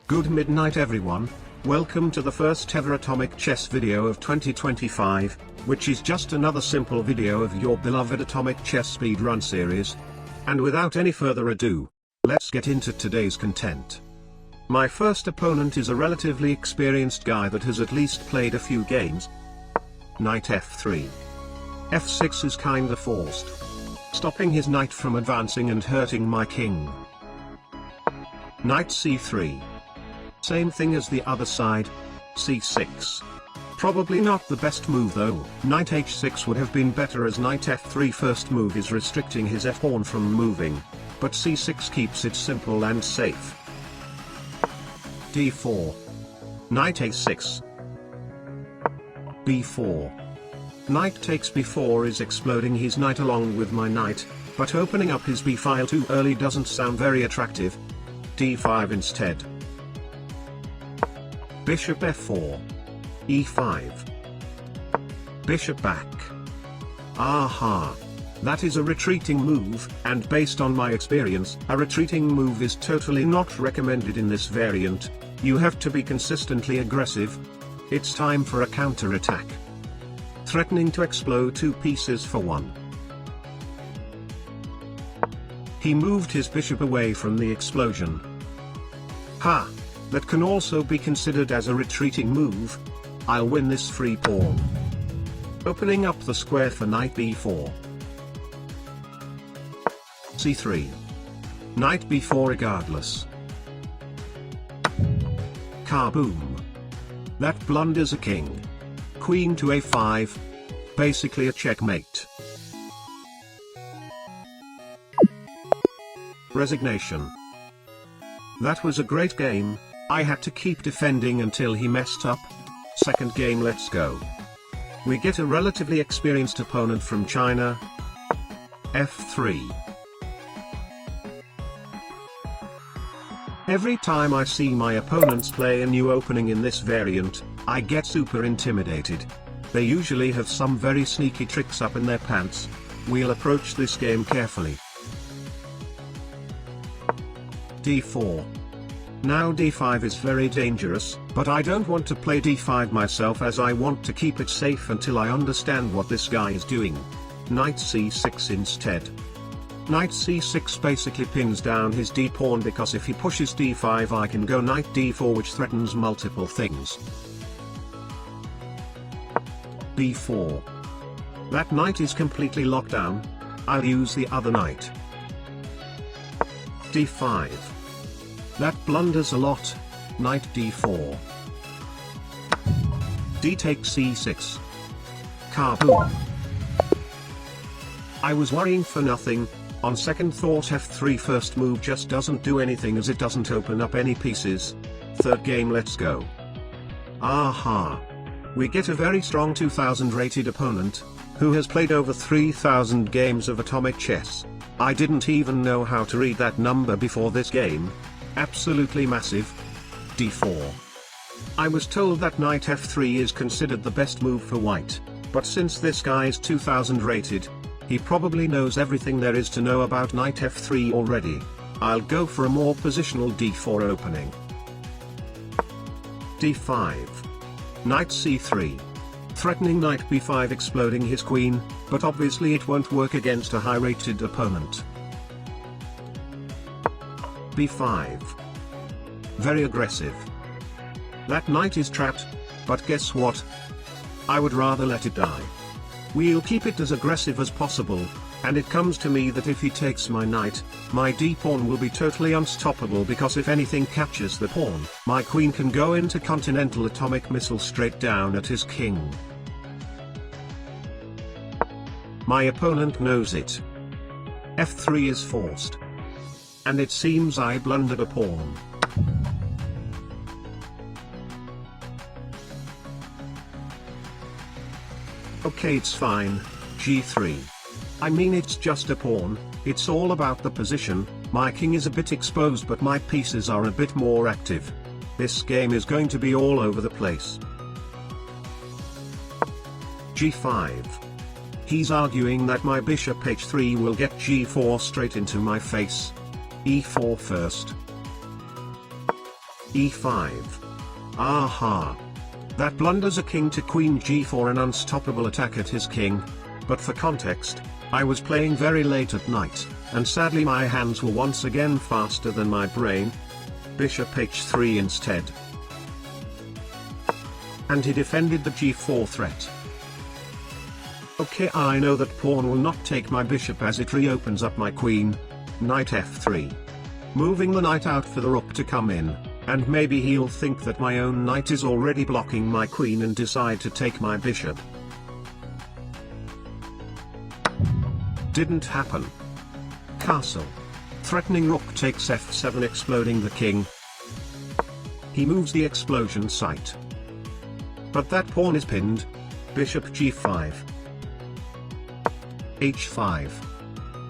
Good midnight everyone, welcome to the first ever Atomic Chess video of 2025, which is just another simple video of your beloved Atomic Chess speedrun series. And without any further ado, let's get into today's content. My first opponent is a relatively experienced guy that has at least played a few games. Knight f3. f6 is kinda forced, stopping his knight from advancing and hurting my king. Knight c3. Same thing as the other side, c6. Probably not the best move though. Knight h6 would have been better as knight f3 first move is restricting his f-pawn from moving, but c6 keeps it simple and safe. d4. Knight a6. b4. Knight takes b4 is exploding his knight along with my knight, but opening up his b file too early doesn't sound very attractive. d5 instead. Bishop f4. e5. Bishop back. Aha! That is a retreating move, and based on my experience, a retreating move is totally not recommended in this variant. You have to be consistently aggressive. It's time for a counter-attack. Threatening to explode two pieces for one. He moved his bishop away from the explosion. Ha! That can also be considered as a retreating move. I'll win this free pawn. Opening up the square for knight b4. c3. Knight b4 regardless. Kaboom! That blunders a king. Queen to a5. Basically a checkmate. Resignation. That was a great game. I had to keep defending until he messed up. Second game, let's go. We get a relatively experienced opponent from China. f3. Every time I see my opponents play a new opening in this variant, I get super intimidated. They usually have some very sneaky tricks up in their pants. We'll approach this game carefully. d4. Now d5 is very dangerous, but I don't want to play d5 myself as I want to keep it safe until I understand what this guy is doing. Knight c6 instead. Knight c6 basically pins down his d-pawn because if he pushes d5 I can go knight d4 which threatens multiple things. b4. That knight is completely locked down. I'll use the other knight. d5. That blunders a lot. Knight d4. D takes c6. Kaboom! I was worrying for nothing. On second thought f3 first move just doesn't do anything as it doesn't open up any pieces. Third game, let's go. Aha! We get a very strong 2000 rated opponent, who has played over 3000 games of Atomic Chess. I didn't even know how to read that number before this game. Absolutely massive. d4. I was told that knight f3 is considered the best move for white, but since this guy is 2000 rated, he probably knows everything there is to know about knight f3 already. I'll go for a more positional d4 opening. d5. Knight c3. Threatening knight b5 exploding his queen, but obviously it won't work against a high-rated opponent. b5. Very aggressive. That knight is trapped, but guess what? I would rather let it die. We'll keep it as aggressive as possible, and it comes to me that if he takes my knight, my d-pawn will be totally unstoppable because if anything captures the pawn, my queen can go into continental atomic missile straight down at his king. My opponent knows it. f3 is forced. And it seems I blundered a pawn. Okay, it's fine. g3. I mean, it's just a pawn, it's all about the position. My king is a bit exposed but my pieces are a bit more active. This game is going to be all over the place. g5. He's arguing that my bishop h3 will get g4 straight into my face. e4 first. e5. Aha! That blunders a king to queen g4, an unstoppable attack at his king. But for context, I was playing very late at night, and sadly my hands were once again faster than my brain. Bishop h3 instead. And he defended the g4 threat. Okay, I know that pawn will not take my bishop as it reopens up my queen. Knight f3. Moving the knight out for the rook to come in, and maybe he'll think that my own knight is already blocking my queen and decide to take my bishop. Didn't happen. Castle. Threatening rook takes f7, exploding the king. He moves the explosion site. But that pawn is pinned. Bishop g5. h5.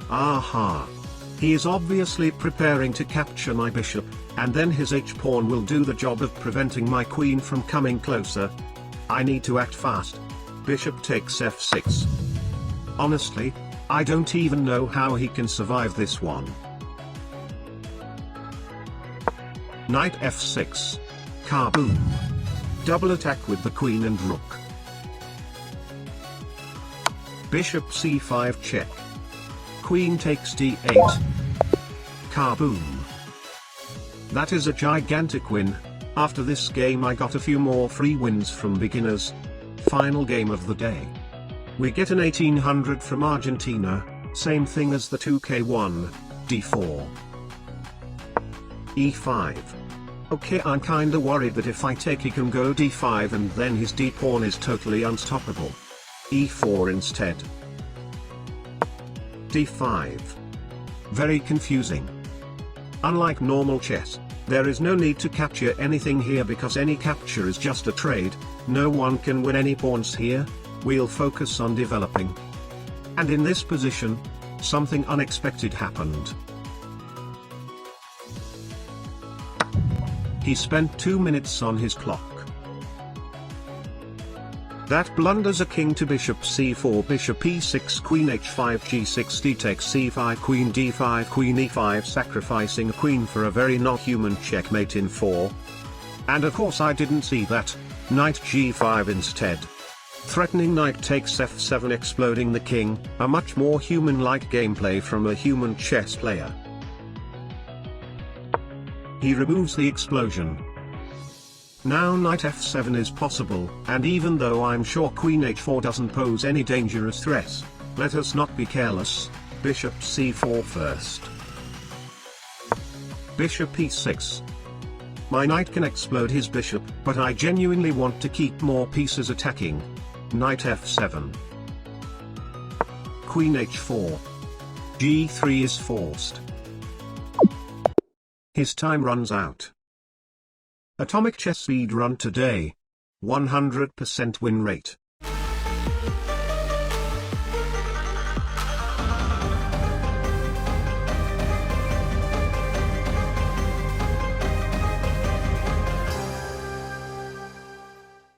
Aha! He is obviously preparing to capture my bishop, and then his h-pawn will do the job of preventing my queen from coming closer. I need to act fast. Bishop takes f6. Honestly, I don't even know how he can survive this one. Knight f6. Kaboom! Double attack with the queen and rook. Bishop c5 check. Queen takes d8. Kaboom! That is a gigantic win. After this game I got a few more free wins from beginners. Final game of the day. We get an 1800 from Argentina, same thing as the 2k1, d4. e5. Okay, I'm kinda worried that if I take he can go d5 and then his d-pawn is totally unstoppable. e4 instead. d5. Very confusing. Unlike normal chess, there is no need to capture anything here because any capture is just a trade. No one can win any pawns here. We'll focus on developing. And in this position, something unexpected happened. He spent 2 minutes on his clock. That blunders a king to bishop c4, bishop e6, queen h5, g6, d takes c5, queen d5, queen e5, sacrificing a queen for a very not human checkmate in 4. And of course I didn't see that. Knight g5 instead. Threatening knight takes f7, exploding the king, a much more human-like gameplay from a human chess player. He removes the explosion. Now knight f7 is possible, and even though I'm sure queen h4 doesn't pose any dangerous threat, let us not be careless. Bishop c4 first. Bishop e6. My knight can explode his bishop, but I genuinely want to keep more pieces attacking. Knight f7. Queen h4. g3 is forced. His time runs out. Atomic Chess Speed Run today. 100% win rate.